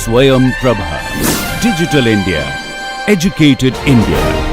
Swayam Prabha. Digital India. Educated India.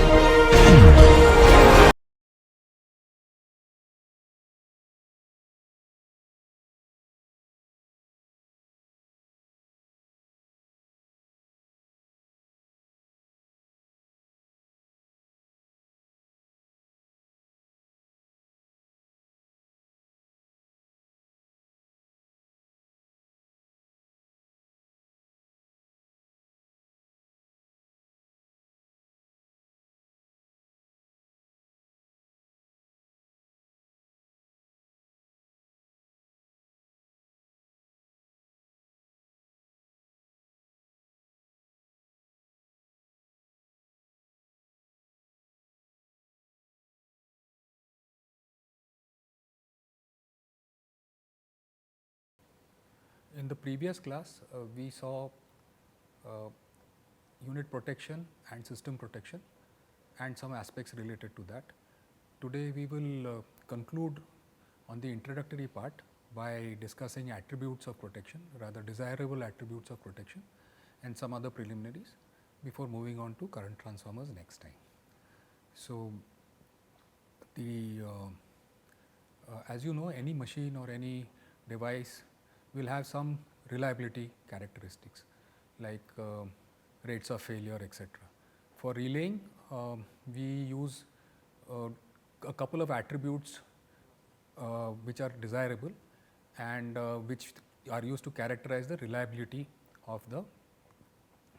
In the previous class, we saw unit protection and system protection and some aspects related to that. Today, we will conclude on the introductory part by discussing attributes of protection, rather desirable attributes of protection, and some other preliminaries before moving on to current transformers next time. So, as you know, any machine or any device will have some reliability characteristics like rates of failure, etc. For relaying, we use a couple of attributes which are desirable and which are used to characterize the reliability of the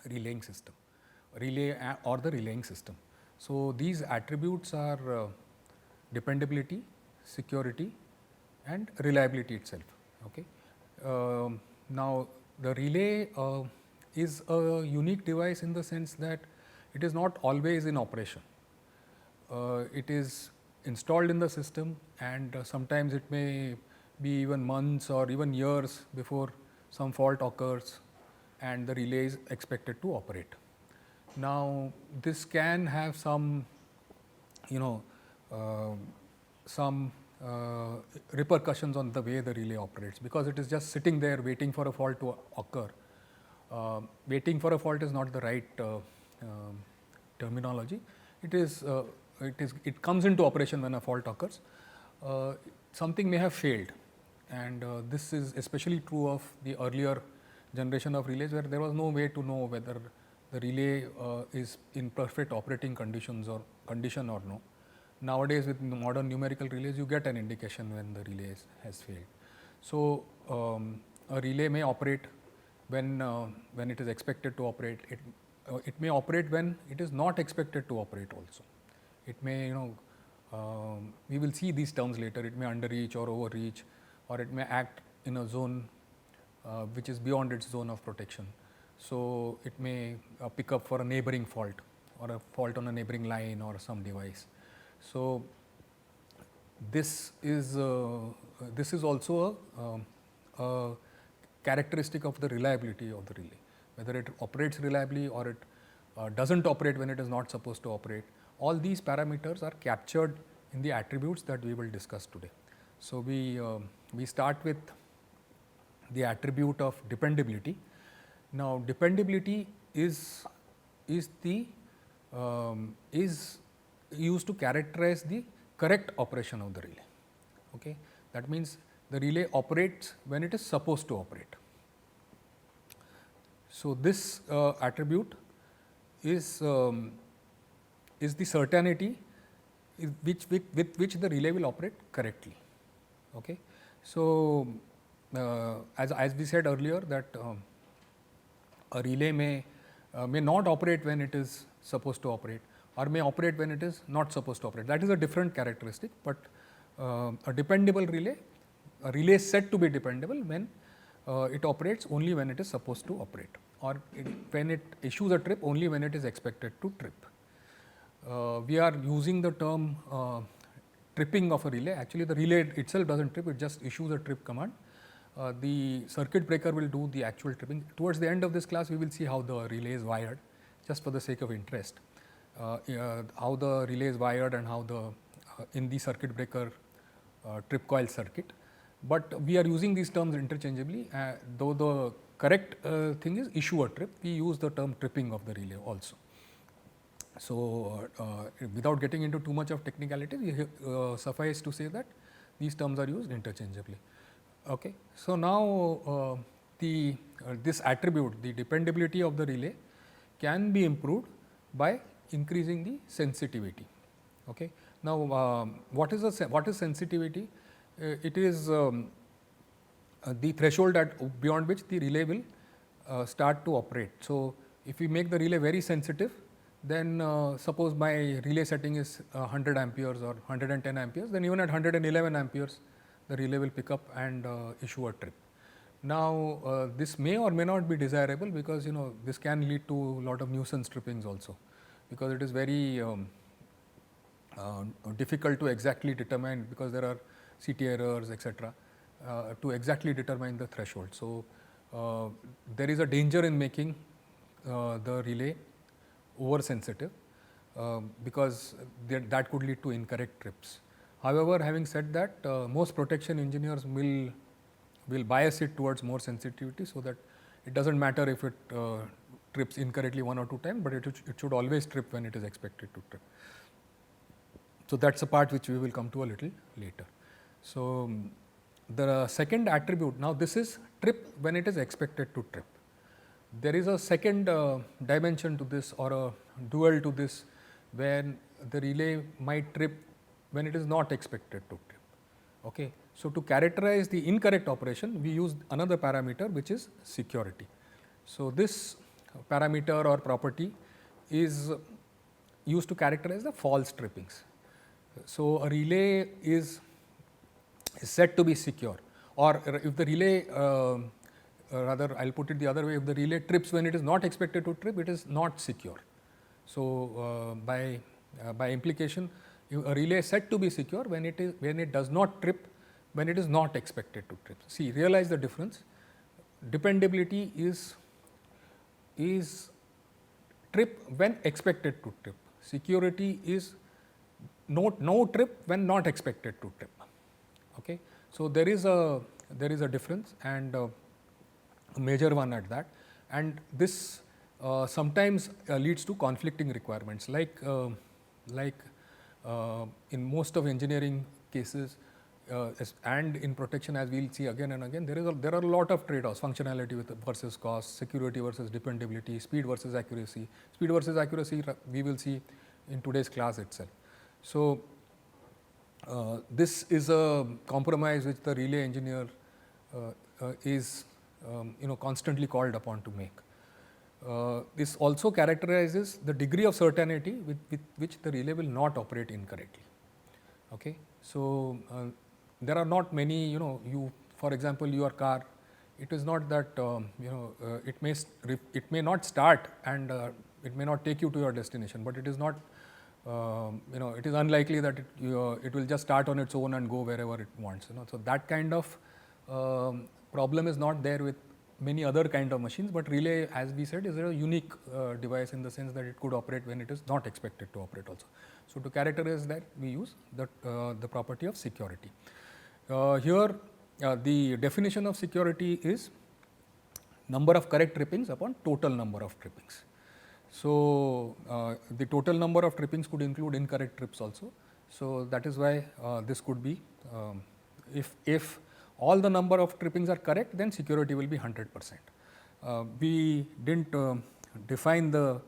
relaying system, relay or the relaying system. So, these attributes are dependability, security, and reliability itself. Okay. Now, the relay is a unique device in the sense that it is not always in operation. It is installed in the system, and sometimes it may be even months or even years before some fault occurs and the relay is expected to operate. Now, this can have some some repercussions on the way the relay operates, because it is just sitting there waiting for a fault to occur. Waiting for a fault is not the right terminology. It comes into operation when a fault occurs. Something may have failed, and this is especially true of the earlier generation of relays, where there was no way to know whether the relay is in perfect operating condition or no. Nowadays, with modern numerical relays, you get an indication when the relay has failed. So, a relay may operate when it is expected to operate. It may operate when it is not expected to operate also. It may, we will see these terms later. It may underreach or overreach, or it may act in a zone which is beyond its zone of protection. So, it may pick up for a neighboring fault or a fault on a neighboring line or some device. So, this is also a characteristic of the reliability of the relay, whether it operates reliably or it does not operate when it is not supposed to operate. All these parameters are captured in the attributes that we will discuss today. So, we start with the attribute of dependability. Now, dependability is used to characterize the correct operation of the relay. Okay. That means, the relay operates when it is supposed to operate. So, this attribute is the certainty with which the relay will operate correctly. Okay. So, as we said earlier, that a relay may not operate when it is supposed to operate, or may operate when it is not supposed to operate. That is a different characteristic, but a dependable relay, a relay is said to be dependable when it operates only when it is supposed to operate, or when it issues a trip only when it is expected to trip. We are using the term tripping of a relay. Actually, the relay itself does not trip, it just issues a trip command. The circuit breaker will do the actual tripping. Towards the end of this class, we will see how the relay is wired, just for the sake of interest. How the relay is wired and how in the circuit breaker trip coil circuit. but we are using these terms interchangeably, though the correct thing is issue a trip. We use the term tripping of the relay also. So, without getting into too much of technicality, suffice to say that these terms are used interchangeably. Okay. So, now this attribute, the dependability of the relay, can be improved by increasing the sensitivity. Okay. Now, what is sensitivity? It is the threshold beyond which the relay will start to operate. So, if we make the relay very sensitive, then suppose my relay setting is 100 amperes or 110 amperes, then even at 111 amperes the relay will pick up and issue a trip. Now, this may or may not be desirable, because this can lead to a lot of nuisance trippings also, because it is very difficult to exactly determine, because there are CT errors, etc., to exactly determine the threshold. So, there is a danger in making the relay oversensitive, because that could lead to incorrect trips. However, having said that, most protection engineers will bias it towards more sensitivity, so that it does not matter if it trips incorrectly 1 or 2 times, but it should always trip when it is expected to trip. So, that is a part which we will come to a little later. So, the second attribute, now this is trip when it is expected to trip. There is a second dimension to this, or a dual to this, when the relay might trip when it is not expected to trip. Okay. So, to characterize the incorrect operation, we use another parameter, which is security. So, this parameter or property is used to characterize the false trippings. So, a relay is said to be secure, or if the relay rather I will put it the other way, if the relay trips when it is not expected to trip, it is not secure. So, by implication, a relay is said to be secure when it does not trip when it is not expected to trip. See, realize the difference. Dependability is trip when expected to trip. Security is no trip when not expected to trip. Okay. So, there is a difference, and a major one at that, and this sometimes leads to conflicting requirements, like in most of engineering cases and in protection, as we will see again and again, there are a lot of trade-offs: functionality versus cost, security versus dependability, speed versus accuracy. Speed versus accuracy we will see in today's class itself. So, this is a compromise which the relay engineer is constantly called upon to make. This also characterizes the degree of certainty with which the relay will not operate incorrectly. Okay. So, there are not many, for example, your car, it is not that it may not start, and it may not take you to your destination, but it is not it is unlikely that it will just start on its own and go wherever it wants. So, that kind of problem is not there with many other kind of machines, but relay, as we said, is a unique device in the sense that it could operate when it is not expected to operate also. So, to characterize that, we use the property of security. Here the definition of security is number of correct trippings upon total number of trippings. So, the total number of trippings could include incorrect trips also. So, that is why this could be, if all the number of trippings are correct, then security will be 100%. We did not define the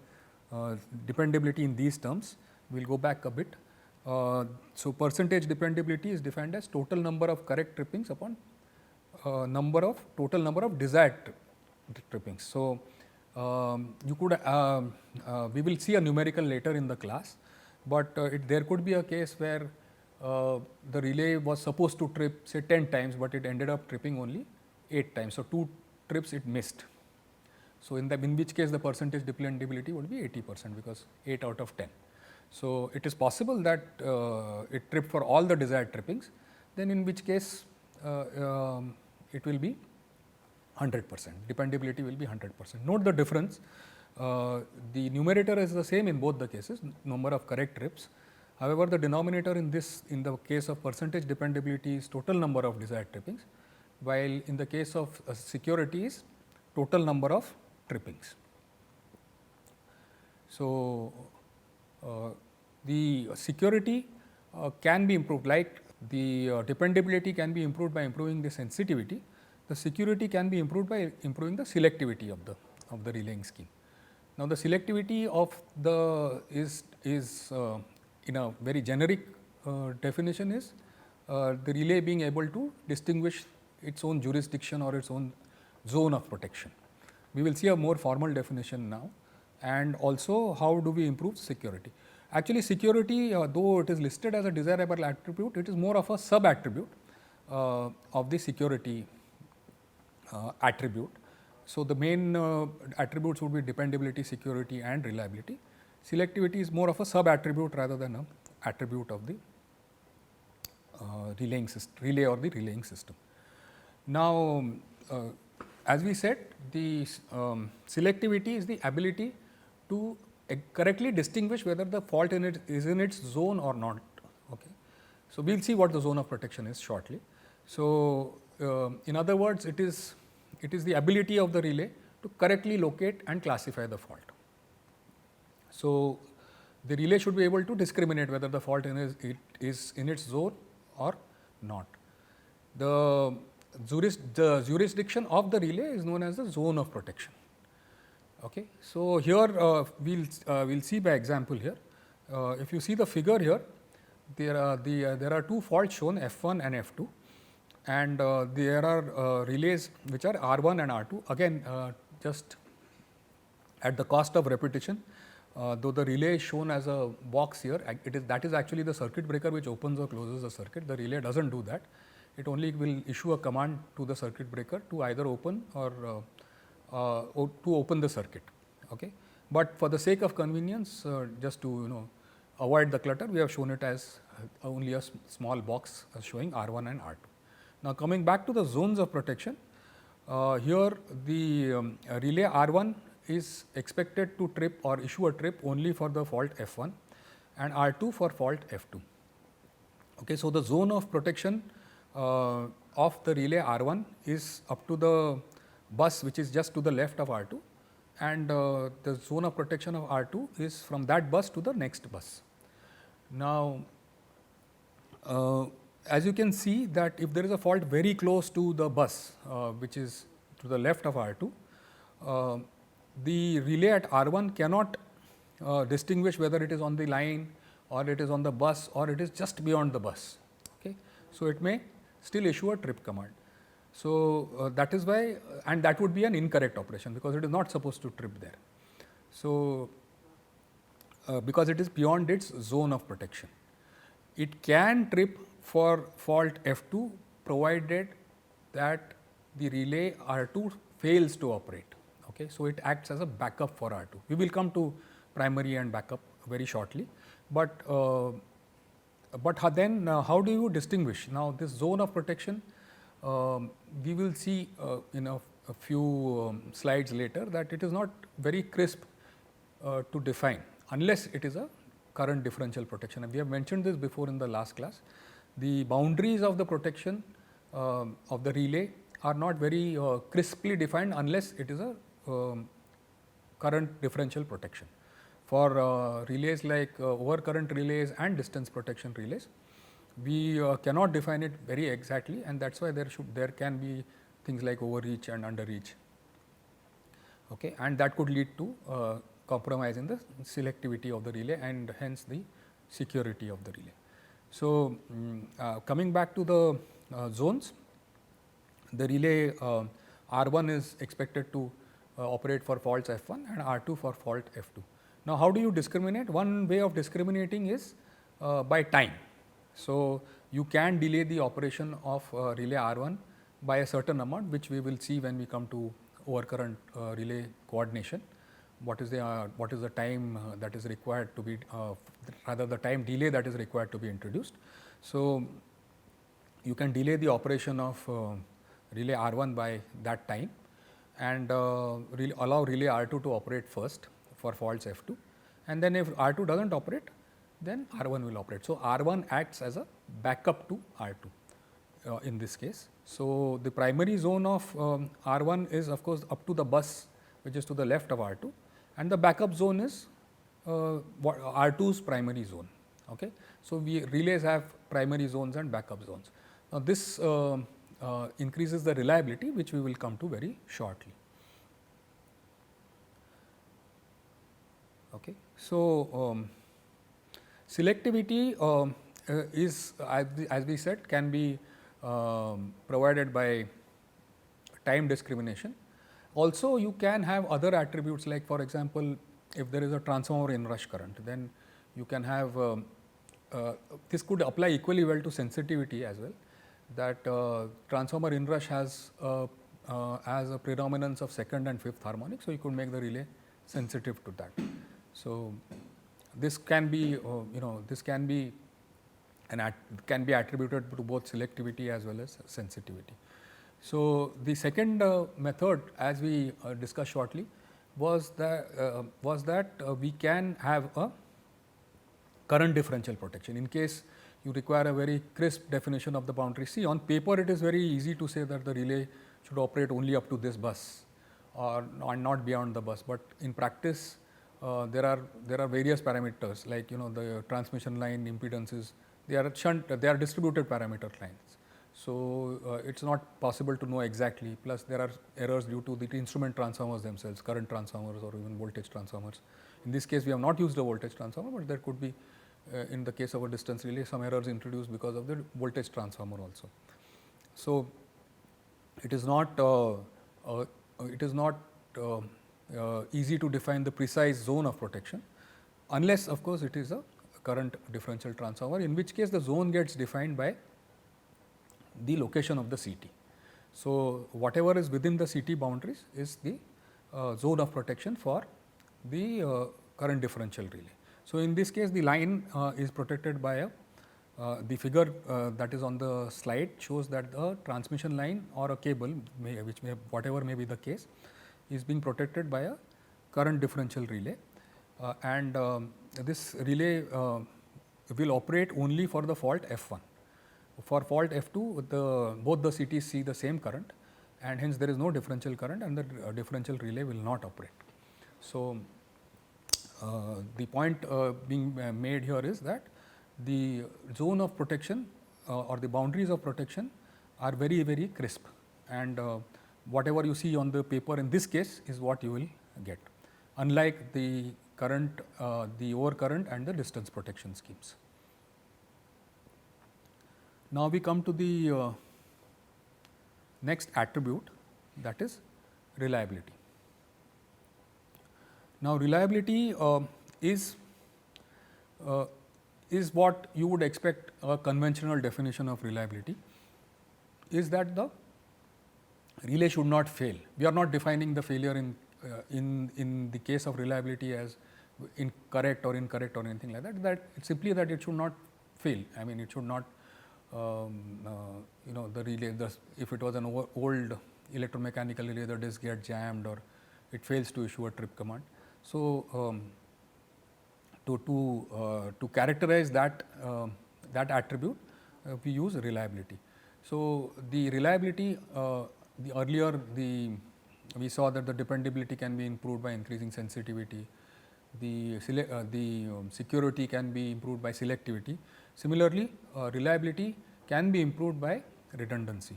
dependability in these terms. We will go back a bit. So, percentage dependability is defined as total number of correct trippings upon total number of desired trippings. So, you could we will see a numerical later in the class, but there could be a case where the relay was supposed to trip say 10 times, but it ended up tripping only 8 times. So, 2 trips it missed. So, in which case the percentage dependability would be 80%, because 8 out of 10. So, it is possible that it tripped for all the desired trippings, then in which case it will be 100%, dependability will be 100%. Note the difference, the numerator is the same in both the cases, number of correct trips, However, the denominator in the case of percentage dependability is total number of desired trippings, while in the case of security is total number of trippings. So, the security can be improved, like the dependability can be improved by improving the sensitivity. The security can be improved by improving the selectivity of the relaying scheme. Now, the selectivity of the is in a very generic definition is the relay being able to distinguish its own jurisdiction or its own zone of protection. We will see a more formal definition now, and also how do we improve security. Actually, security, though it is listed as a desirable attribute, it is more of a sub attribute of the security attribute. So, the main attributes would be dependability, security and reliability. Selectivity is more of a sub attribute rather than an attribute of the relay or the relaying system. Now, as we said, the selectivity is the ability to correctly distinguish whether the fault is in its zone or not. Okay. So, we will see what the zone of protection is shortly. So, in other words, it is the ability of the relay to correctly locate and classify the fault. So, the relay should be able to discriminate whether the fault is in its zone or not. The jurisdiction of the relay is known as the zone of protection. Okay. So, here we will see by example here. If you see the figure here, there are two faults shown, F1 and F2, and there are relays which are R1 and R2. Again, just at the cost of repetition, though the relay is shown as a box here, that is actually the circuit breaker which opens or closes the circuit. The relay does not do that. It only will issue a command to the circuit breaker to either open or to open the circuit. Okay. But for the sake of convenience, just to avoid the clutter, we have shown it as only a small box showing R1 and R2. Now, coming back to the zones of protection, here the relay R1 is expected to trip or issue a trip only for the fault F1 and R2 for fault F2. Okay. So, the zone of protection of the relay R1 is up to the bus which is just to the left of R2, and the zone of protection of R2 is from that bus to the next bus. Now, as you can see that if there is a fault very close to the bus which is to the left of R2, the relay at R1 cannot distinguish whether it is on the line or it is on the bus or it is just beyond the bus. Okay. So, it may still issue a trip command. So, that is why, and that would be an incorrect operation because it is not supposed to trip there. So, because it is beyond its zone of protection. It can trip for fault F2 provided that the relay R2 fails to operate. Okay. So, it acts as a backup for R2. We will come to primary and backup very shortly, but then how do you distinguish? Now, this zone of protection, we will see in a few slides later that it is not very crisp to define unless it is a current differential protection. And we have mentioned this before in the last class. The boundaries of the protection of the relay are not very crisply defined unless it is a current differential protection. For relays like overcurrent relays and distance protection relays, we cannot define it very exactly, and that is why there can be things like overreach and underreach, okay, and that could lead to compromise in the selectivity of the relay and hence the security of the relay. So, coming back to the zones, the relay R1 is expected to operate for faults F1 and R2 for fault F2. Now, how do you discriminate? One way of discriminating is by time. So, you can delay the operation of relay R1 by a certain amount, which we will see when we come to overcurrent relay coordination. What is the time that is required to be, rather the time delay that is required to be introduced. So, you can delay the operation of relay R1 by that time and allow relay R2 to operate first for faults F2, and then if R2 does not operate, then R1 will operate. So, R1 acts as a backup to R2 in this case. So, the primary zone of R1 is of course up to the bus which is to the left of R2, and the backup zone is R2's primary zone. Okay. So, relays have primary zones and backup zones. Now, this increases the reliability, which we will come to very shortly. Okay. So, selectivity is, as we said, can be provided by time discrimination. Also, you can have other attributes, like for example, if there is a transformer inrush current, then you can have this could apply equally well to sensitivity as well, that transformer inrush has a predominance of second and fifth harmonic. So, you could make the relay sensitive to that. So, this can be this can be can be attributed to both selectivity as well as sensitivity. So, the second method, as we discuss shortly, was that we can have a current differential protection. In case you require a very crisp definition of the boundary. See, on paper it is very easy to say that the relay should operate only up to this bus or not beyond the bus, but in practice there are various parameters, like the transmission line impedances, they are distributed parameter lines. So, it is not possible to know exactly, plus there are errors due to the instrument transformers themselves, current transformers or even voltage transformers. In this case, we have not used a voltage transformer, but there could be in the case of a distance relay some errors introduced because of the voltage transformer also. So, it is not easy to define the precise zone of protection, unless of course it is a current differential transformer, in which case the zone gets defined by the location of the CT. So, whatever is within the CT boundaries is the zone of protection for the current differential relay. So, in this case the line is protected by a the figure that is on the slide shows that the transmission line or a cable whatever may be the case is being protected by a current differential relay, and this relay will operate only for the fault F1. For fault F2, both the CTs see the same current, and hence there is no differential current, and the differential relay will not operate. So, the point being made here is that the zone of protection or the boundaries of protection are very crisp, and whatever you see on the paper in this case is what you will get, unlike the current, the overcurrent and the distance protection schemes. Now, we come to the next attribute, that is reliability. Now, reliability is what you would expect a conventional definition of reliability, is that the relay should not fail. We are not defining the failure in the case of reliability as incorrect or anything like that. That it's simply that it should not fail. I mean, it should not the relay, if it was an old electromechanical relay, the disk gets jammed or it fails to issue a trip command. So, to characterize that attribute, we use reliability. So, the reliability, we saw that the dependability can be improved by increasing sensitivity, the security can be improved by selectivity. Similarly, reliability can be improved by redundancy.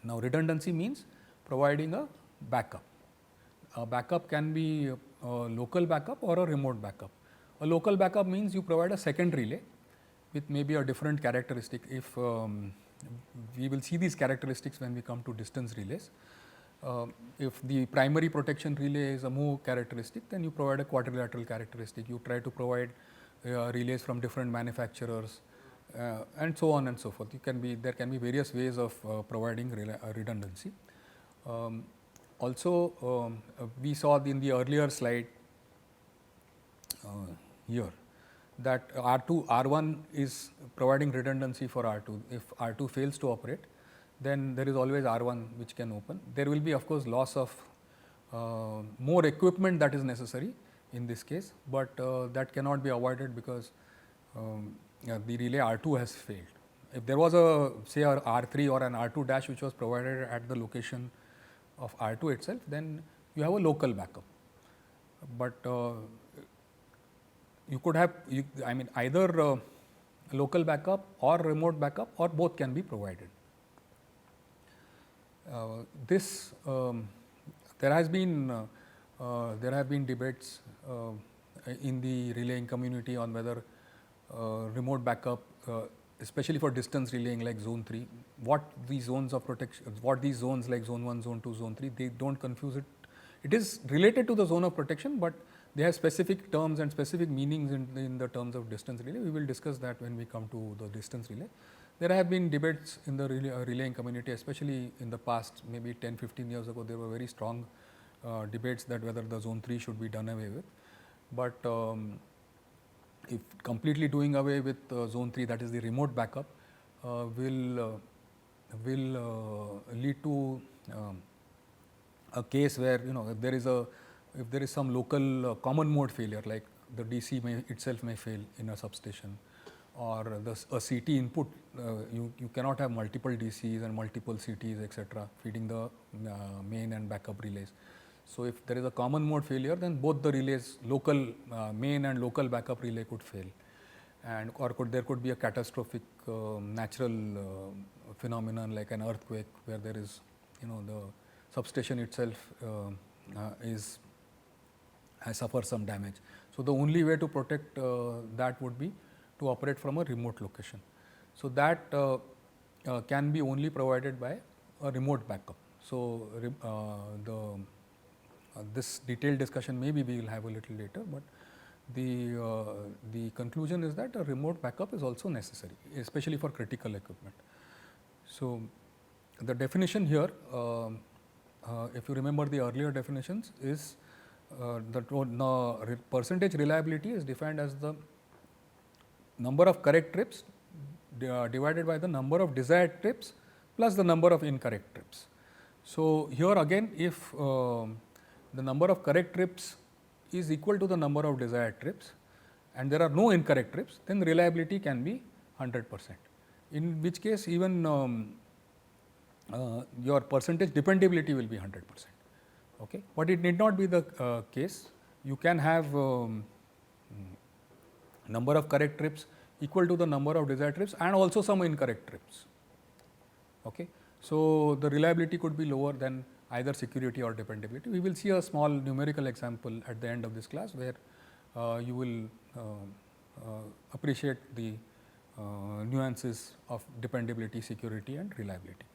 Now, redundancy means providing a backup. A backup can be a local backup or a remote backup. A local backup means you provide a second relay with maybe a different characteristic. If we will see these characteristics when we come to distance relays. If the primary protection relay is a move characteristic, then you provide a quadrilateral characteristic. You try to provide relays from different manufacturers and so on and so forth. There can be various ways of providing redundancy. Also, we saw in the earlier slide here that R1 is providing redundancy for R2. If R2 fails to operate, then there is always R1 which can open. There will be of course loss of more equipment that is necessary, in this case, but that cannot be avoided because the relay R2 has failed. If there was a say a R3 or an R2 dash which was provided at the location of R2 itself, then you have a local backup. But you could have, I mean, either local backup or remote backup, or both can be provided. This there have been debates in the relaying community on whether remote backup, especially for distance relaying like zone 3, what these zones of protection, what these zones like zone 1, zone 2, zone 3, they don't confuse it. It is related to the zone of protection, but they have specific terms and specific meanings in the terms of distance relay. We will discuss that when we come to the distance relay. There have been debates in the relaying community, especially in the past, maybe 10-15 years ago, there were very strong debates that whether the zone 3 should be done away with. But if completely doing away with zone 3, that is the remote backup, will lead to a case where, if there is some local common mode failure, like the DC itself may fail in a substation, or a CT input, you cannot have multiple DCs and multiple CTs, etc., feeding the main and backup relays. So if there is a common mode failure, then both the relays, local main and local backup relay, could fail, and there could be a catastrophic natural phenomenon like an earthquake, where there is, the substation itself has suffered some damage. So the only way to protect that would be to operate from a remote location. So that can be only provided by a remote backup. So this detailed discussion maybe we will have a little later, but the conclusion is that a remote backup is also necessary, especially for critical equipment. So the definition here, if you remember the earlier definitions, is the percentage reliability is defined as the number of correct trips divided by the number of desired trips plus the number of incorrect trips. So here again, if the number of correct trips is equal to the number of desired trips and there are no incorrect trips, then reliability can be 100%, in which case even your percentage dependability will be 100%. Okay? But it need not be the case. You can have number of correct trips equal to the number of desired trips and also some incorrect trips. Okay? So the reliability could be lower than either security or dependability. We will see a small numerical example at the end of this class, where you will appreciate the nuances of dependability, security and reliability.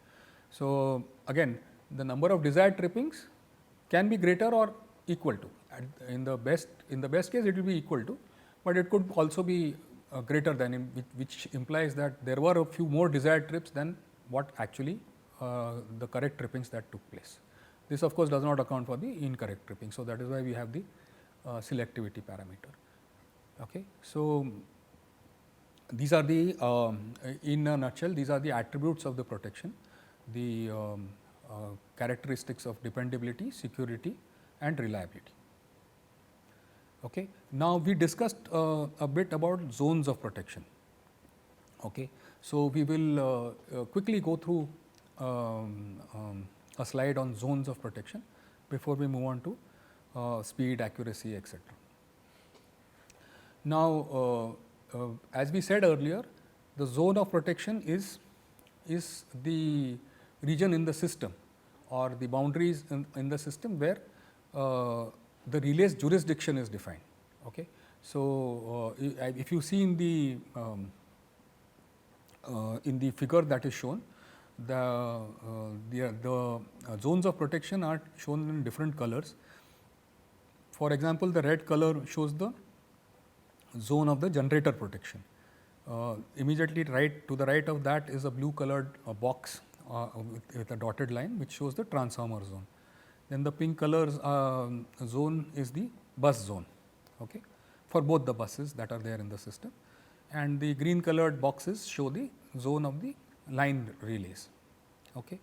So again, the number of desired trippings can be greater or equal to. In the best case, it will be equal to, but it could also be greater than, which implies that there were a few more desired trips than what actually the correct trippings that took place. This of course does not account for the incorrect tripping. So that is why we have the selectivity parameter. Okay. So these are the, in a nutshell, these are the attributes of the protection, the characteristics of dependability, security and reliability. Okay. Now we discussed a bit about zones of protection. Okay. So we will quickly go through a slide on zones of protection before we move on to speed, accuracy, etc. Now, as we said earlier, the zone of protection is the region in the system or the boundaries in the system where the relay's jurisdiction is defined. Okay. So if you see in the figure that is shown, the zones of protection are shown in different colors. For example, the red color shows the zone of the generator protection. Immediately to the right of that is a blue colored box with a dotted line, which shows the transformer zone. Then the pink color zone is the bus zone, okay, for both the buses that are there in the system. And the green colored boxes show the zone of the line relays. Okay.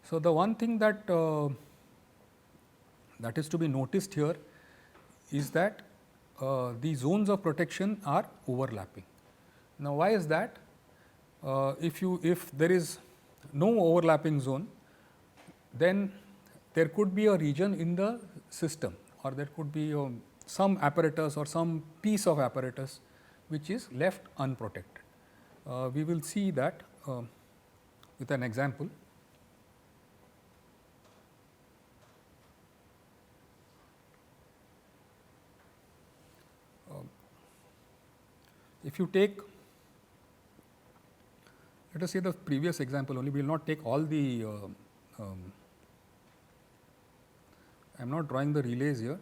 So the one thing that that is to be noticed here is that the zones of protection are overlapping. Now, why is that? If there is no overlapping zone, then there could be a region in the system, or there could be some apparatus or some piece of apparatus which is left unprotected. We will see that with an example. If you take, let us say the previous example only, we will not take all the, I am not drawing the relays here.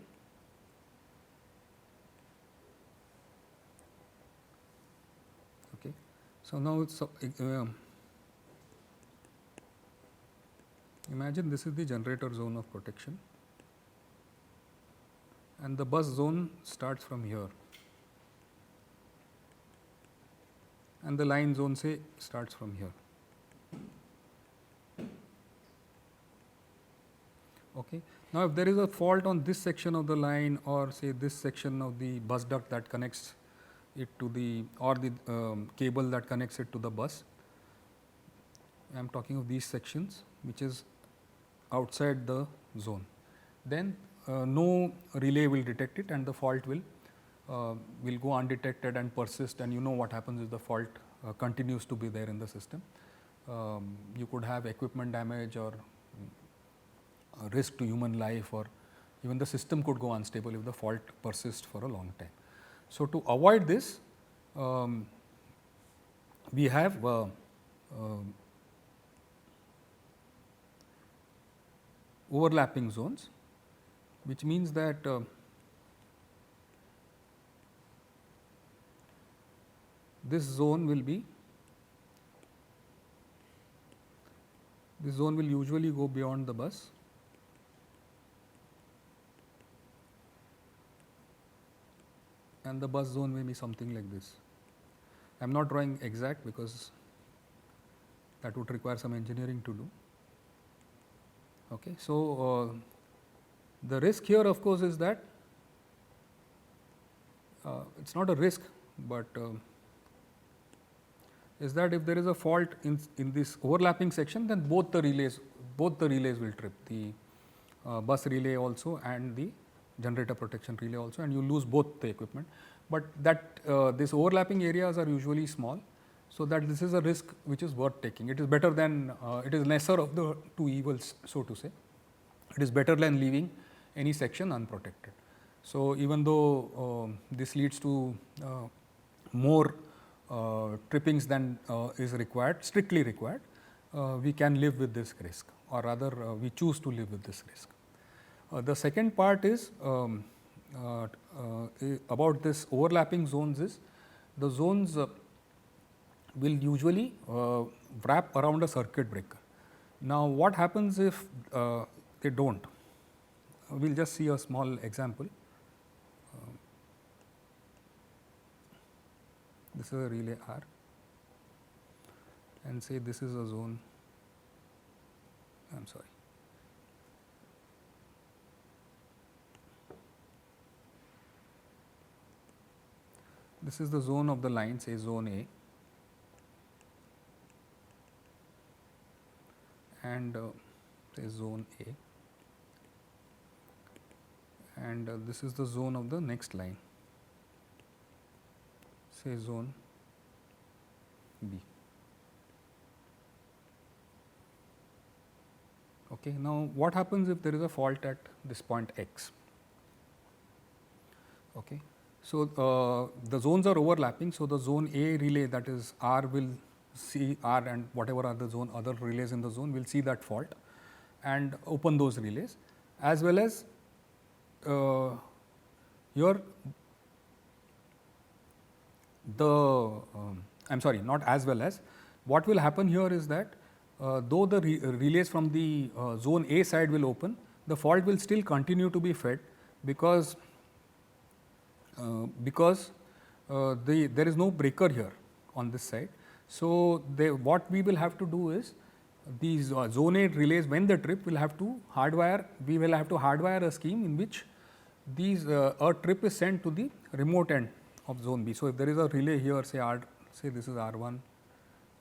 Okay. So, now it's, imagine this is the generator zone of protection, and the bus zone starts from here, and the line zone say starts from here. Okay. Now, if there is a fault on this section of the line, or say this section of the bus duct that connects it to the, or the cable that connects it to the bus, I am talking of these sections which is outside the zone, then no relay will detect it and the fault will go undetected and persist, and you know what happens if the fault continues to be there in the system. You could have equipment damage or risk to human life, or even the system could go unstable if the fault persists for a long time. So, to avoid this, we have overlapping zones, which means that this zone will usually go beyond the bus, and the bus zone may be something like this. I am not drawing exact because that would require some engineering to do. Okay. So, the risk here of course is that it is not a risk, but is that if there is a fault in this overlapping section, then both the relays will trip, the bus relay also and the generator protection relay also, and you lose both the equipment. But that these overlapping areas are usually small, so that this is a risk which is worth taking. It is better than, it is lesser of the two evils, so to say. It is better than leaving any section unprotected. So, even though this leads to more trippings than is required, strictly required, we can live with this risk, or rather we choose to live with this risk. The second part is about this overlapping zones is, the zones will usually wrap around a circuit breaker. Now, what happens if they do not? We will just see a small example. This is a relay R, and say this is a zone, I am sorry. This is the zone of the line, say zone A, and say zone A, and this is the zone of the next line, say zone B. Okay. Now, what happens if there is a fault at this point X? Okay. So, the zones are overlapping. So, the zone A relay, that is R, will see R, and whatever are the zone other relays in the zone will see that fault and open those relays, as well as here the I am sorry, not as well as, what will happen here is that though the relays from the zone A side will open, the fault will still continue to be fed, because there is no breaker here on this side. So, what we will have to do is, these zone A relays, when they trip, will have to hardwire, we will have to hardwire a scheme in which these a trip is sent to the remote end of zone B. So, if there is a relay here, say R, say this is R1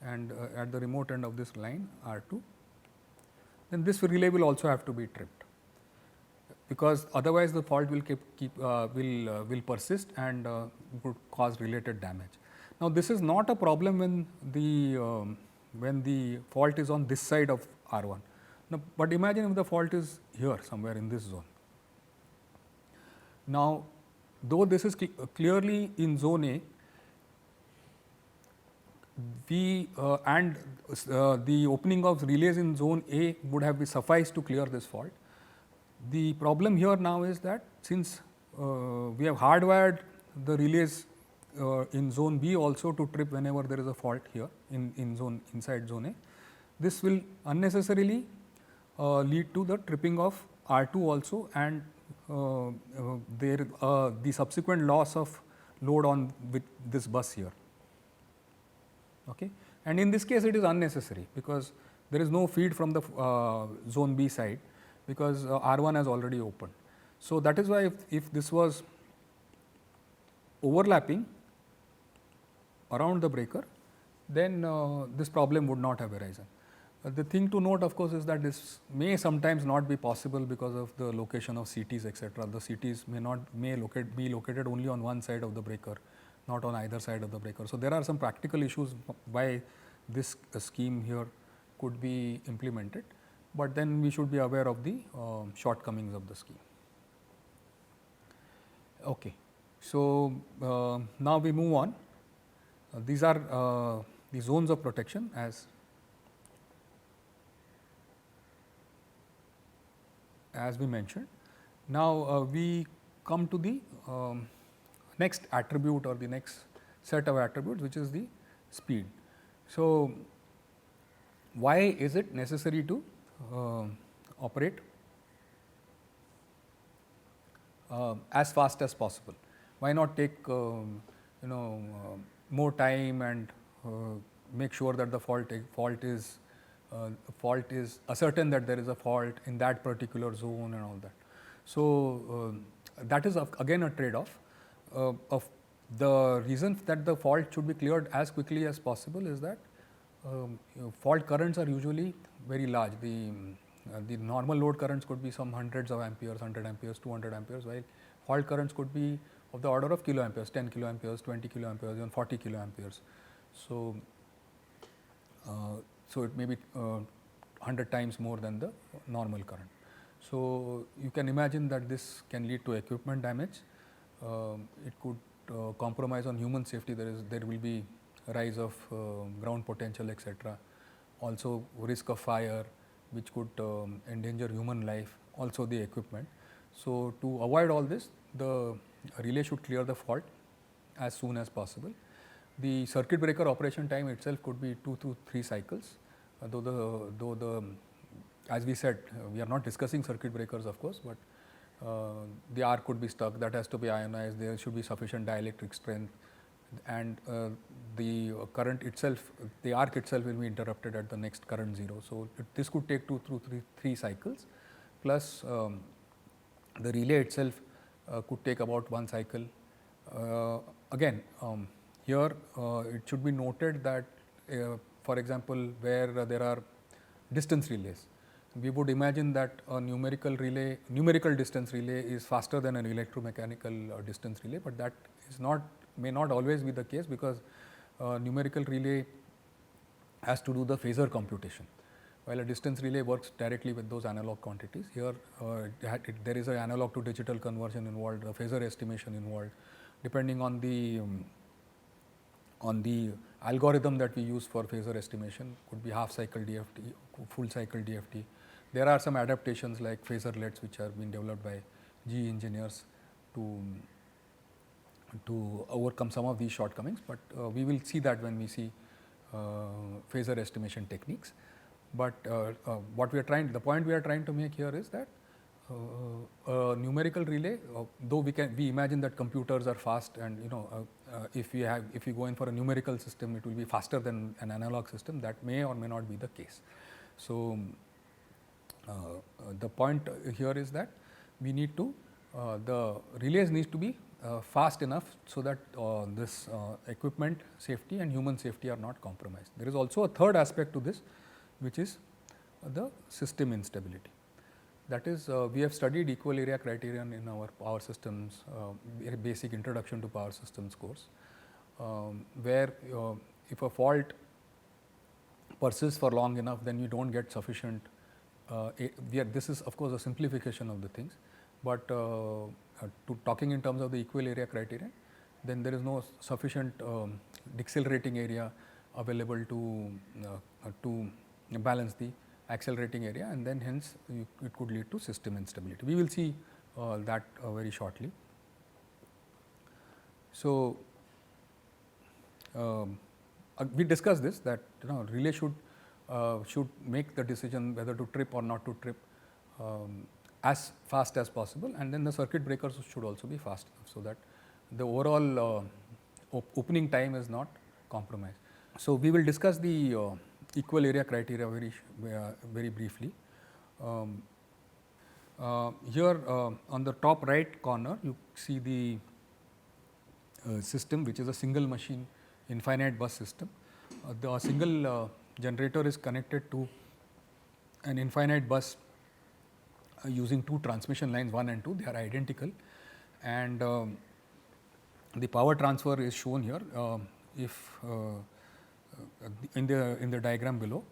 and at the remote end of this line R2, then this relay will also have to be tripped, because otherwise the fault will will persist and would cause related damage. Now, this is not a problem when the fault is on this side of R1. Now, but imagine if the fault is here somewhere in this zone. Now, though this is clearly in zone A, we the opening of relays in zone A would have sufficed to clear this fault. The problem here now is that since we have hardwired the relays in zone B also to trip whenever there is a fault here inside zone A, this will unnecessarily lead to the tripping of R2 also, and the subsequent loss of load on with this bus here. Okay. And in this case it is unnecessary, because there is no feed from the zone B side, because R1 has already opened. So, that is why if this was overlapping around the breaker, then this problem would not have arisen. The thing to note, of course, is that this may sometimes not be possible because of the location of CTs, etc. The CTs may be located only on one side of the breaker, not on either side of the breaker. So, there are some practical issues why this scheme here could be implemented, but then we should be aware of the shortcomings of the scheme. Okay. So, now we move on. These are the zones of protection as we mentioned. Now, we come to the next attribute or the next set of attributes, which is the speed. So, why is it necessary to operate as fast as possible? Why not take more time and make sure that the fault is ascertain that there is a fault in that particular zone and all that. So, that is again a trade-off. Of the reason that the fault should be cleared as quickly as possible is that fault currents are usually very large. The normal load currents could be some hundreds of amperes, 100 amperes, 200 amperes, while fault currents could be of the order of kiloamperes, 10 kiloamperes, 20 kiloamperes, even 40 kiloamperes. So, it may be 100 times more than the normal current. So, you can imagine that this can lead to equipment damage. It could compromise on human safety. There will be rise of ground potential, etc. Also risk of fire, which could endanger human life, also the equipment. So, to avoid all this, the relay should clear the fault as soon as possible. The circuit breaker operation time itself could be 2 to 3 cycles, though as we said, we are not discussing circuit breakers, of course, but the arc could be stuck, that has to be ionized, there should be sufficient dielectric strength, and the current itself, the arc itself will be interrupted at the next current 0. So, this could take 2 to 3 cycles, plus the relay itself could take about 1 cycle. Again, here it should be noted that for example, where there are distance relays, we would imagine that a numerical distance relay is faster than an electromechanical distance relay, but that may not always be the case, because numerical relay has to do the phasor computation, while a distance relay works directly with those analog quantities. Here there is an analog to digital conversion involved, a phasor estimation involved, depending on the algorithm that we use for phasor estimation, could be half cycle DFT, full cycle DFT. There are some adaptations like phaserlets which are being developed by GE engineers to overcome some of these shortcomings, but we will see that when we see phasor estimation techniques. But the point we are trying to make here is that a numerical relay, though we imagine that computers are fast, and if we go in for a numerical system, it will be faster than an analog system. That may or may not be the case. So, the point here is that we need to the relays need to be fast enough so that this equipment safety and human safety are not compromised. There is also a third aspect to this, which is the system instability. That is, we have studied equal area criterion in our power systems, basic introduction to power systems course, where if a fault persists for long enough, then you do not get sufficient. This is of course a simplification of the things, but to talking in terms of the equal area criterion, then there is no sufficient decelerating area available to balance the accelerating area, and then hence it could lead to system instability. We will see that very shortly. So, we discussed this, that relay should make the decision whether to trip or not to trip as fast as possible, and then the circuit breakers should also be fast enough, so that the overall opening time is not compromised. So, we will discuss the equal area criteria very briefly. Here on the top right corner, you see the system, which is a single machine infinite bus system. The single generator is connected to an infinite bus using two transmission lines 1 and 2. They are identical, and the power transfer is shown here. If in the diagram below,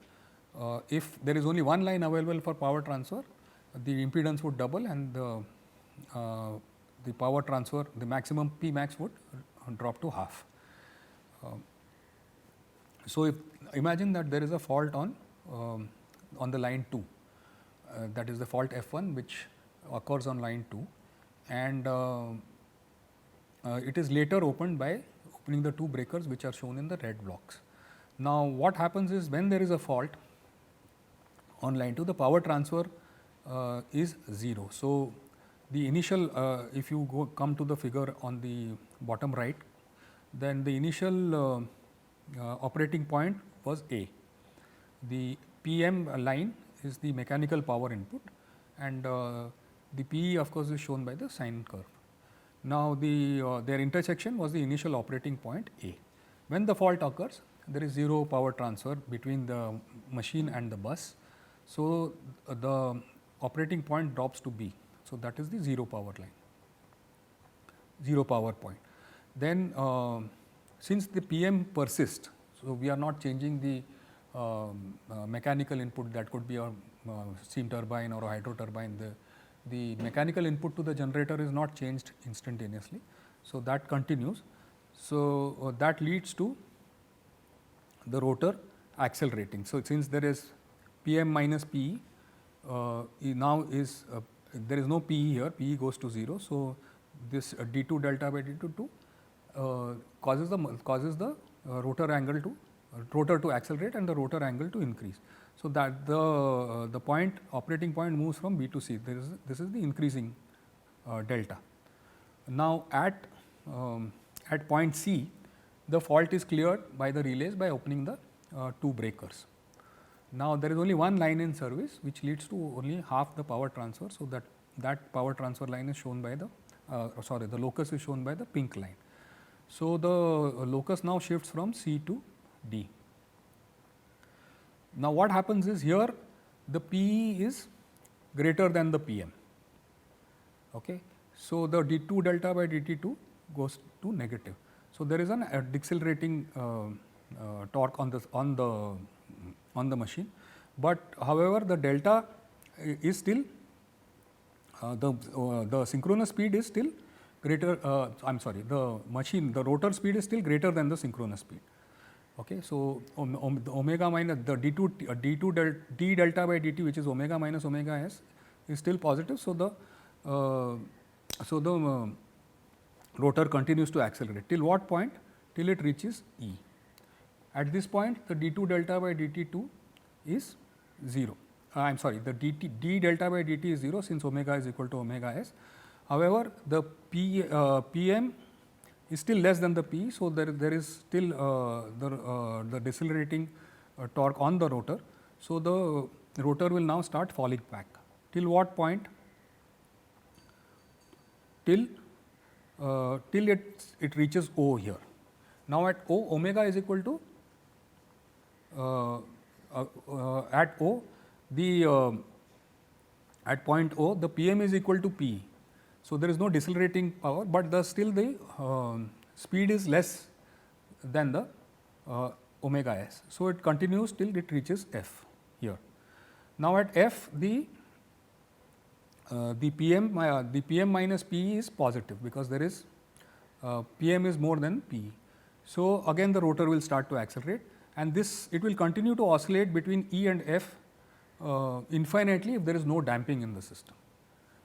if there is only one line available for power transfer, the impedance would double, and the power transfer, the maximum P max would drop to half. So, if imagine that there is a fault on the line 2, that is the fault F1, which occurs on line 2, and it is later opened by opening the two breakers which are shown in the red blocks. Now, what happens is, when there is a fault on line 2, the power transfer is 0. So, the initial, if you come to the figure on the bottom right, then the initial operating point was A. The PM line is the mechanical power input, and the PE of course is shown by the sine curve. Now, their intersection was the initial operating point A. When the fault occurs, there is 0 power transfer between the machine and the bus. So, the operating point drops to B. So, that is the 0 power line, 0 power point. Then since the PM persists, so we are not changing the mechanical input, that could be a steam turbine or a hydro turbine. The mechanical input to the generator is not changed instantaneously. So, that continues. So, that leads to the rotor accelerating. So, since there is PM minus PE, now is there is no PE here, PE goes to 0. So, this d2 delta by d2 causes the rotor angle to accelerate and the rotor angle to increase. So, that the point operating point moves from B to C. This is the increasing delta. Now, at point C, the fault is cleared by the relays by opening the two breakers. Now, there is only one line in service which leads to only half the power transfer. So, that power transfer line is shown by the locus is shown by the pink line. So, the locus now shifts from C to D. Now, what happens is, here the PE is greater than the PM. Okay. So, the d2 delta by dt2 goes to negative. So, there is a decelerating torque on the machine, but however, the delta is still the synchronous speed is still greater. The rotor speed is still greater than the synchronous speed. Okay. So, the omega minus the d delta by dt, which is omega minus omega s, is still positive. So, the rotor continues to accelerate till what point? Till it reaches E. At this point, the d2 delta by dt2 is 0. The d delta by dt is 0, since omega is equal to omega s. However, the PM is still less than the P. So, there is still the decelerating torque on the rotor. So, the rotor will now start falling back. Till what point? till it reaches O here. Now at O, omega is equal to at O, the at point O, the Pm is equal to P. So there is no decelerating power, but still the speed is less than the omega s. So it continues till it reaches F here. Now at F, the Pm minus P is positive, because there is Pm is more than P. So again the rotor will start to accelerate, and it will continue to oscillate between E and F infinitely if there is no damping in the system.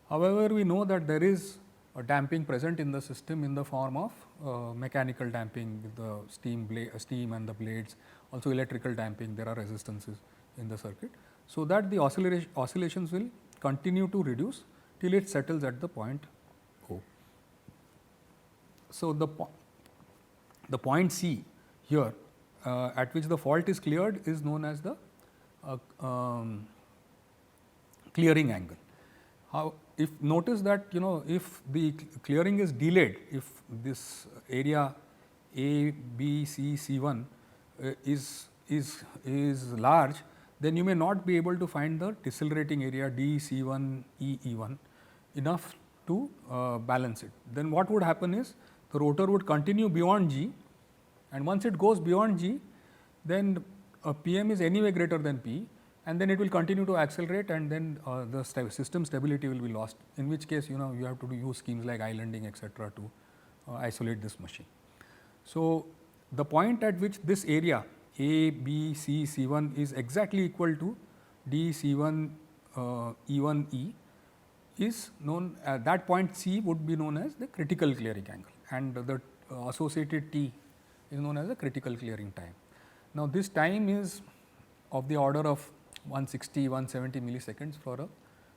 However, we know that there is a damping present in the system in the form of mechanical damping with the steam and the blades, also electrical damping, there are resistances in the circuit. So that the oscillations will continue to reduce till it settles at the point O. So the point C here at which the fault is cleared is known as the clearing angle. If notice that if the clearing is delayed, if this area A, B, C, C1 is large, then you may not be able to find the decelerating area D, C1, E, E1 enough to balance it. Then what would happen is the rotor would continue beyond G, and once it goes beyond G, then Pm is anyway greater than P, and then it will continue to accelerate, and then the system stability will be lost, in which case you have to use schemes like islanding etc. to isolate this machine. So the point at which this area A, B, C, C1 is exactly equal to D, C1, E1, E is known, at that point C would be known as the critical clearing angle, and the associated T is known as the critical clearing time. Now this time is of the order of 160, 170 milliseconds for a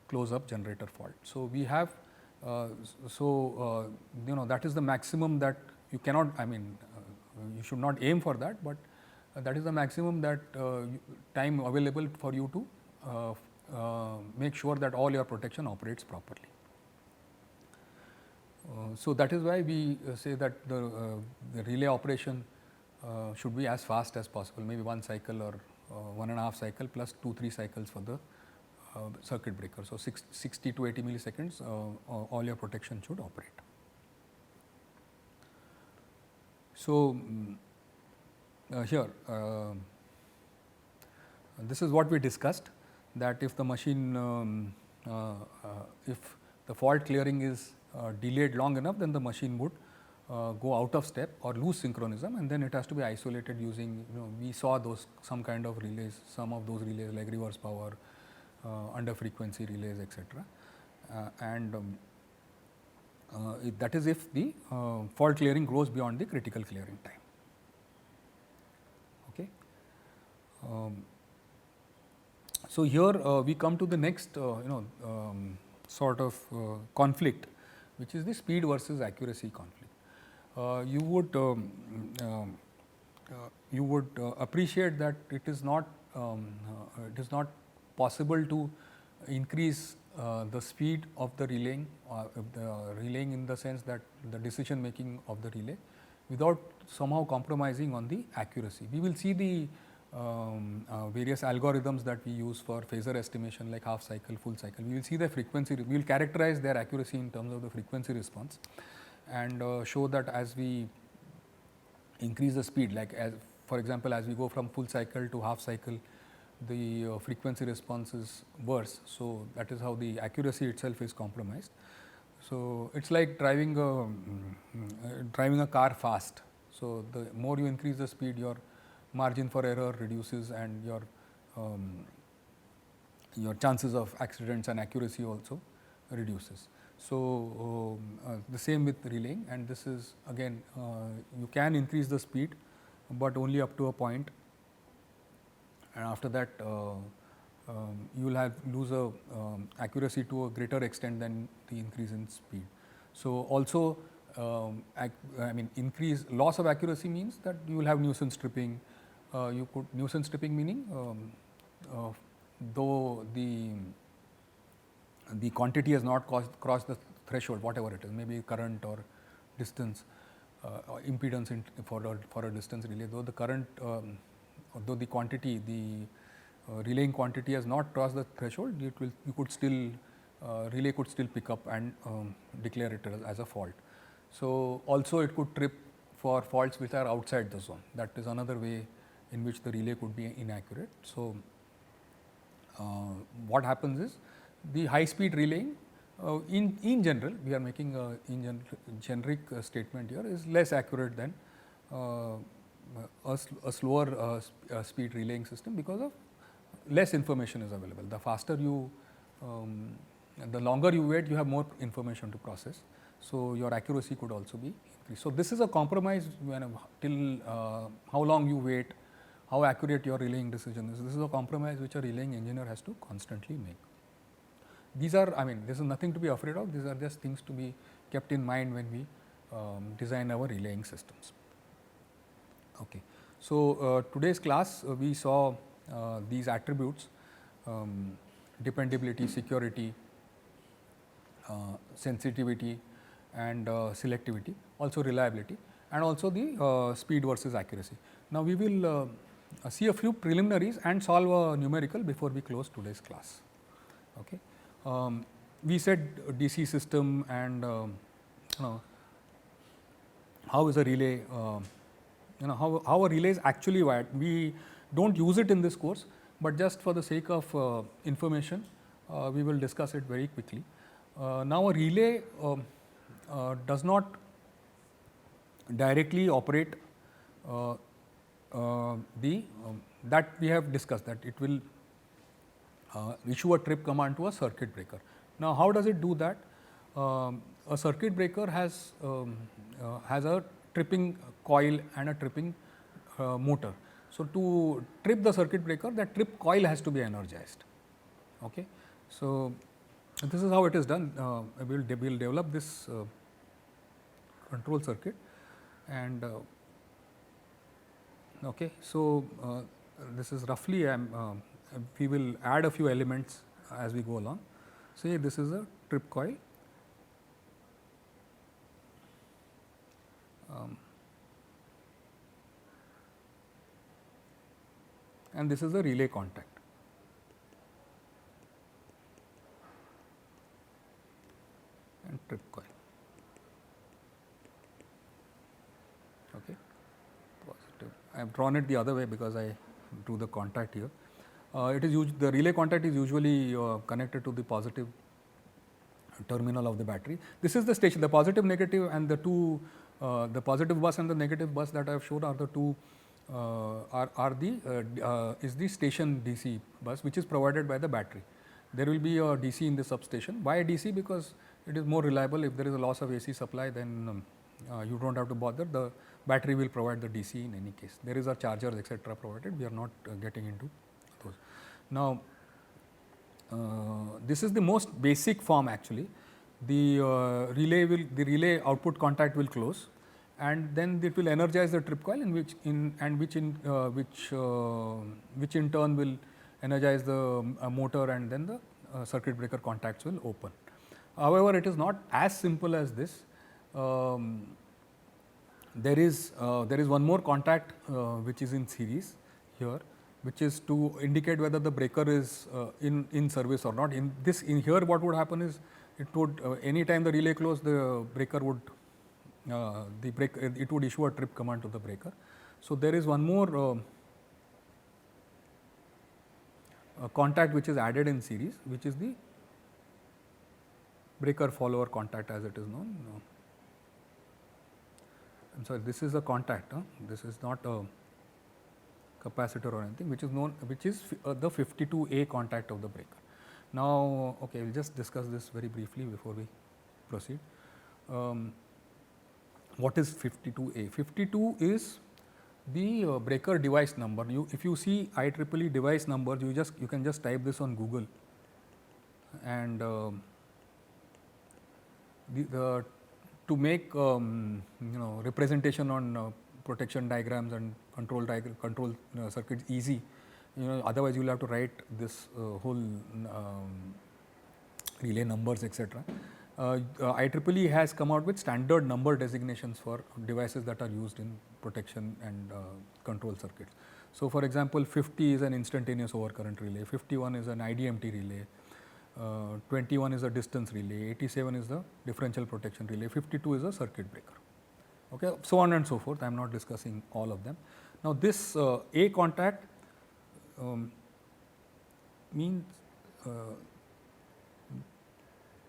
close-up generator fault. So we have, that is the maximum that you cannot, you should not aim for that, but that is the maximum that time available for you to make sure that all your protection operates properly. So that is why we say that the relay operation should be as fast as possible, maybe one cycle or 1.5 cycle plus 2-3 cycles for the circuit breaker. So 60 to 80 milliseconds, all your protection should operate. So here, this is what we discussed, that if the machine, if the fault clearing is delayed long enough, then the machine would go out of step or lose synchronism, and then it has to be isolated using, we saw some kind of relays, some of those relays like reverse power, under frequency relays etc. That is if the fault clearing goes beyond the critical clearing time. Okay. So here we come to the next sort of conflict, which is the speed versus accuracy conflict. You would appreciate that it is not possible to increase the speed of the relaying in the sense that the decision making of the relay without somehow compromising on the accuracy. We will see the various algorithms that we use for phasor estimation like half cycle, full cycle. We will see the frequency, we will characterize their accuracy in terms of the frequency response, and show that as we increase the speed, like for example, as we go from full cycle to half cycle, the frequency response is worse. So that is how the accuracy itself is compromised. So it's like driving a car fast. So the more you increase the speed, your margin for error reduces, and your chances of accidents and accuracy also reduces. So the same with relaying, and this is again you can increase the speed, but only up to a point, and after that you will lose accuracy to a greater extent than the increase in speed. So also loss of accuracy means that you will have nuisance tripping. Nuisance tripping meaning though the quantity has not crossed the threshold, whatever it is, maybe current or distance, or impedance for a distance relay, though the current, though the quantity, the relaying quantity has not crossed the threshold, you could still, relay could still pick up and declare it as a fault. So, also it could trip for faults which are outside the zone. That is another way in which the relay could be inaccurate. So, what happens is the high speed relaying, in general, we are making a generic statement here, is less accurate than a slower speed relaying system, because of less information is available. The faster you, the longer you wait, you have more information to process. So, your accuracy could also be increased. So, this is a compromise till how long you wait, how accurate your relaying decision is. This is a compromise which a relaying engineer has to constantly make. These are, I mean, this is nothing to be afraid of. These are just things to be kept in mind when we design our relaying systems. Okay. So, today's class we saw these attributes, dependability, security, sensitivity and selectivity, also reliability, and also the speed versus accuracy. Now, we will see a few preliminaries and solve a numerical before we close today's class. Okay. We said DC system and how is a relay, how a relay is actually wired. We do not use it in this course, but just for the sake of information, we will discuss it very quickly. Now, a relay does not directly operate that we have discussed, that it will issue a trip command to a circuit breaker. Now, how does it do that? A circuit breaker has a tripping coil and a tripping motor. So, to trip the circuit breaker, that trip coil has to be energized. Okay. So, this is how it is done. We will develop this control circuit, and okay. So, this is roughly, we will add a few elements as we go along. Say this is a trip coil, and this is a relay contact. And trip coil. Okay. Positive. I have drawn it the other way because I drew the contact here. It is the relay contact is usually connected to the positive terminal of the battery. This is the station, the positive, negative, and the two, the positive bus and the negative bus that I have shown are the two, is the station DC bus, which is provided by the battery. There will be a DC in the substation. Why DC? Because it is more reliable. If there is a loss of AC supply, then you do not have to bother. The battery will provide the DC in any case. There is a charger, etc. provided. We are not getting into those. Now, this is the most basic form actually. The relay output contact will close, and then it will energize the trip coil, which in turn will energize the motor, and then the circuit breaker contacts will open. However, it is not as simple as this. There is one more contact which is in series here, which is to indicate whether the breaker is in service or not. In here, what would happen is, it would any time the relay closed, the breaker would it would issue a trip command to the breaker. So, there is one more contact which is added in series, which is the breaker follower contact, as it is known. I am sorry, this is a contact. This is not a capacitor or anything, which is known, which is the 52A contact of the breaker. Now, okay, we will just discuss this very briefly before we proceed. What is 52A? 52 is the breaker device number. If you see IEEE device numbers, you can just type this on Google, and to make representation on protection diagrams and control circuits easy, otherwise you will have to write this whole relay numbers, etc. IEEE has come out with standard number designations for devices that are used in protection and control circuits. So, for example, 50 is an instantaneous overcurrent relay, 51 is an IDMT relay, 21 is a distance relay, 87 is the differential protection relay, 52 is a circuit breaker. Okay, so on and so forth. I am not discussing all of them. Now, this A contact means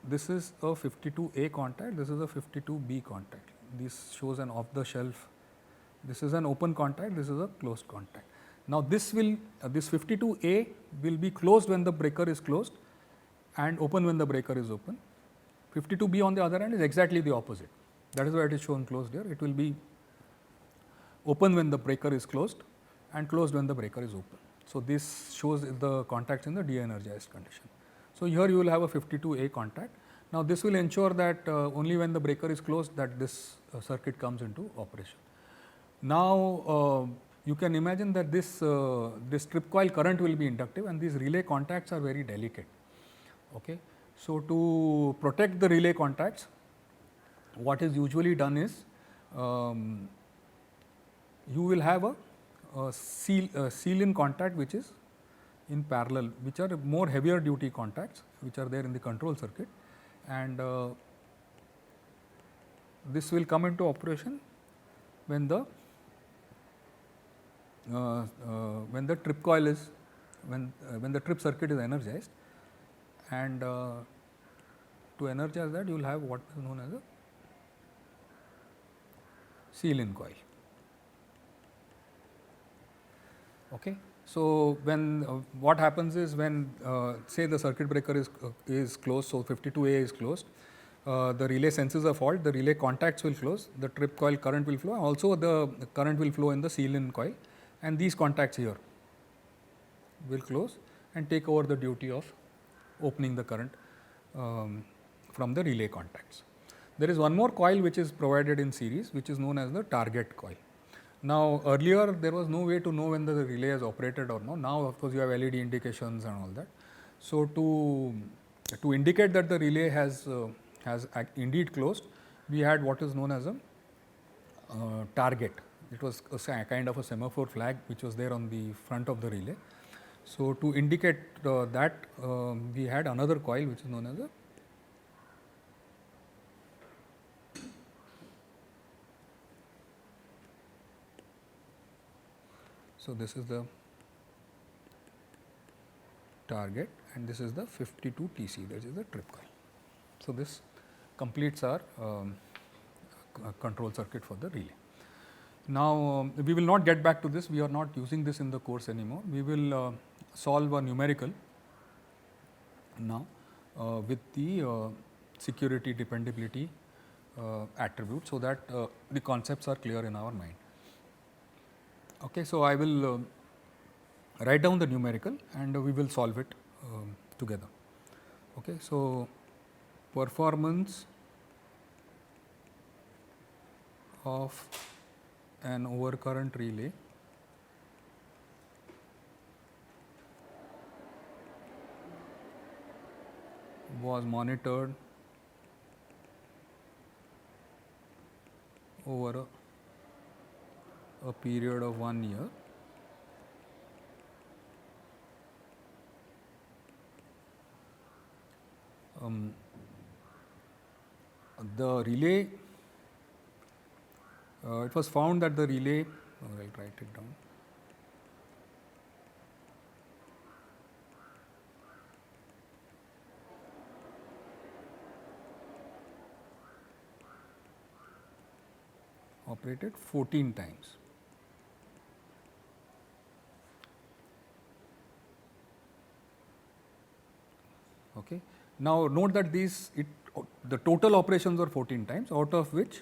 this is a 52A contact, this is a 52B contact. This shows an off the shelf, this is an open contact, this is a closed contact. Now, this will this 52A will be closed when the breaker is closed and open when the breaker is open. 52B on the other hand is exactly the opposite. That is why it is shown closed here. It will be open when the breaker is closed and closed when the breaker is open. So, this shows the contacts in the de-energized condition. So, here you will have a 52A contact. Now, this will ensure that only when the breaker is closed that this circuit comes into operation. Now, you can imagine that this trip coil current will be inductive and these relay contacts are very delicate. Okay. So, to protect the relay contacts, what is usually done is you will have a seal-in contact which is in parallel, which are more heavier duty contacts which are there in the control circuit, and this will come into operation when the trip coil is when the trip circuit is energized, and to energize that you will have what is known as a seal-in coil. Okay. So, when what happens is when say the circuit breaker is closed, so 52A is closed, the relay senses a fault, the relay contacts will close, the trip coil current will flow, also the current will flow in the seal-in coil, and these contacts here will close and take over the duty of opening the current from the relay contacts. There is one more coil which is provided in series, which is known as the target coil. Now, earlier there was no way to know when the relay is operated or not. Now, of course, you have LED indications and all that. So, to indicate that the relay has indeed closed, we had what is known as a target. It was a kind of a semaphore flag which was there on the front of the relay. So, to indicate that, we had another coil which is known as a So, this is the target and this is the 52 TC, that is the trip coil. So, this completes our control circuit for the relay. Now, we will not get back to this, we are not using this in the course anymore. We will solve a numerical now with the security dependability attribute, so that the concepts are clear in our mind. Okay, so, I will write down the numerical and we will solve it together. Okay, so, performance of an overcurrent relay was monitored over a period of 1 year. The relay, it was found that the relay, I will write it down. Operated 14 times. Okay. Now, note that the total operations are 14 times, out of which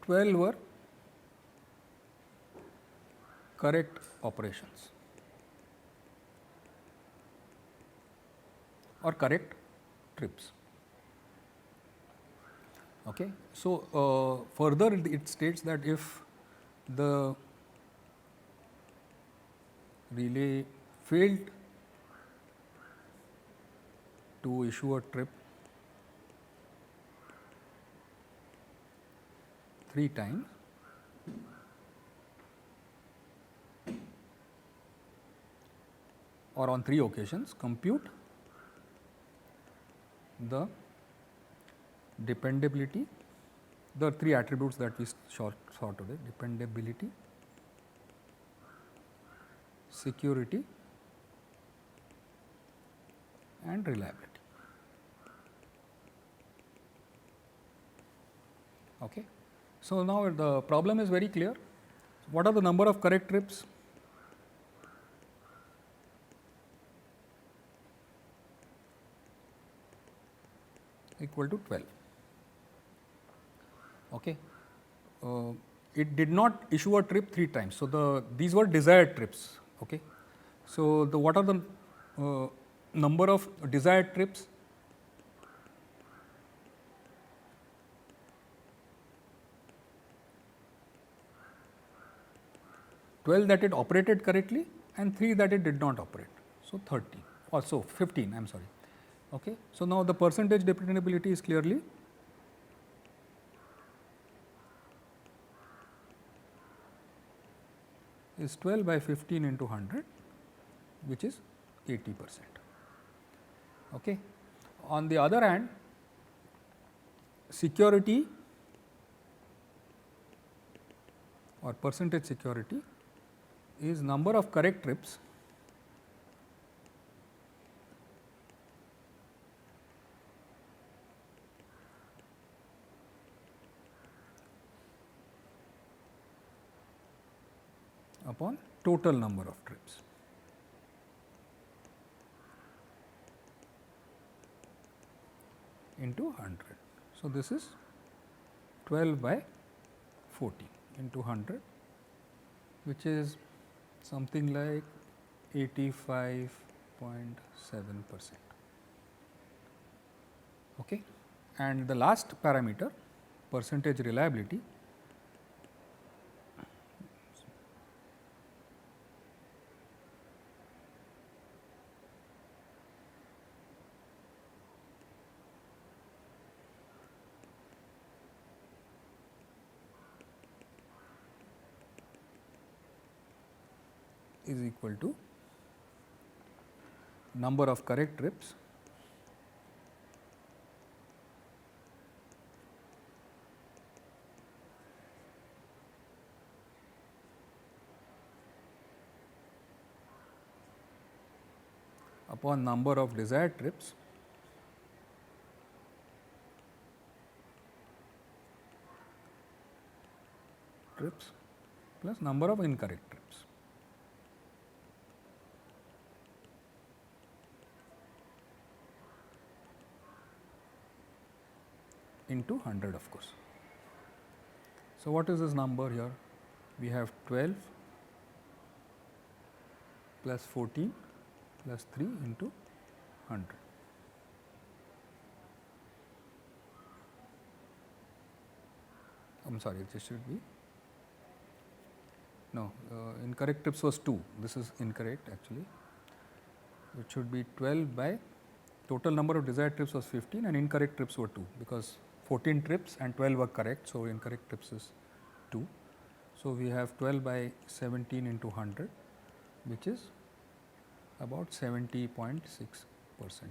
12 were correct operations or correct trips. Okay. So, further it states that if the relay failed to issue a trip 3 times or on 3 occasions, compute the dependability, the 3 attributes that we saw today: dependability, security and reliability. Okay. So, now the problem is very clear. What are the number of correct trips? Equal to 12. Okay. It did not issue a trip 3 times. So, these were desired trips. Okay. So, what are the number of desired trips? Twelve that it operated correctly and 3 that it did not operate. So, 30 or so 15, I am sorry. Okay. So, now the percentage dependability is clearly is 12 by 15 into 100, which is 80%. Okay. On the other hand, security or percentage security is number of correct trips upon total number of trips. Into 100. So, this is 12 by 40 into 100, which is something like 85.7%. Okay. And the last parameter, percentage reliability, is equal to number of correct trips upon number of desired trips plus number of incorrect trips. Into 100, of course. So, what is this number here? We have 12 plus 14 plus 3 into 100. I am sorry, this should be no, incorrect trips was 2. This is incorrect actually. It should be 12 by total number of desired trips was 15 and incorrect trips were 2, because 14 trips and 12 were correct. So, incorrect trips is 2. So, we have 12 by 17 into 100, which is about 70.6%.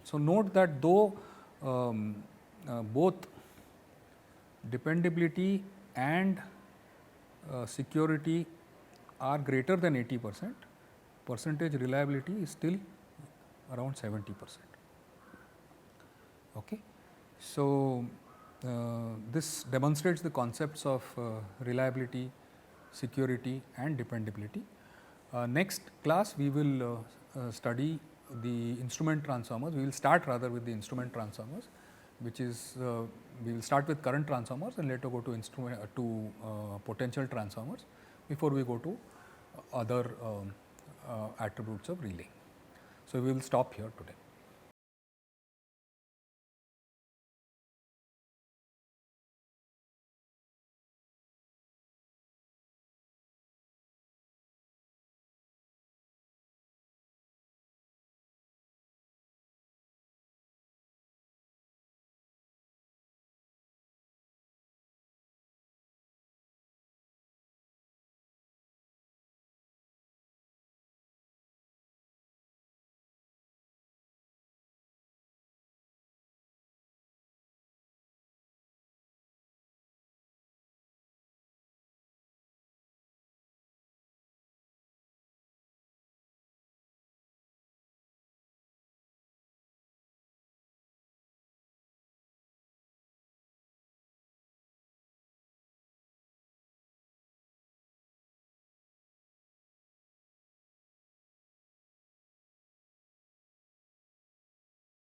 So, note that though both dependability and security are greater than 80%, percentage reliability is still around 70%. Okay. So, this demonstrates the concepts of reliability, security and dependability. Next class we will study the instrument transformers. We will start rather with the instrument transformers, which is we will start with current transformers and later go to instrument potential transformers before we go to other attributes of relay. So, we will stop here today.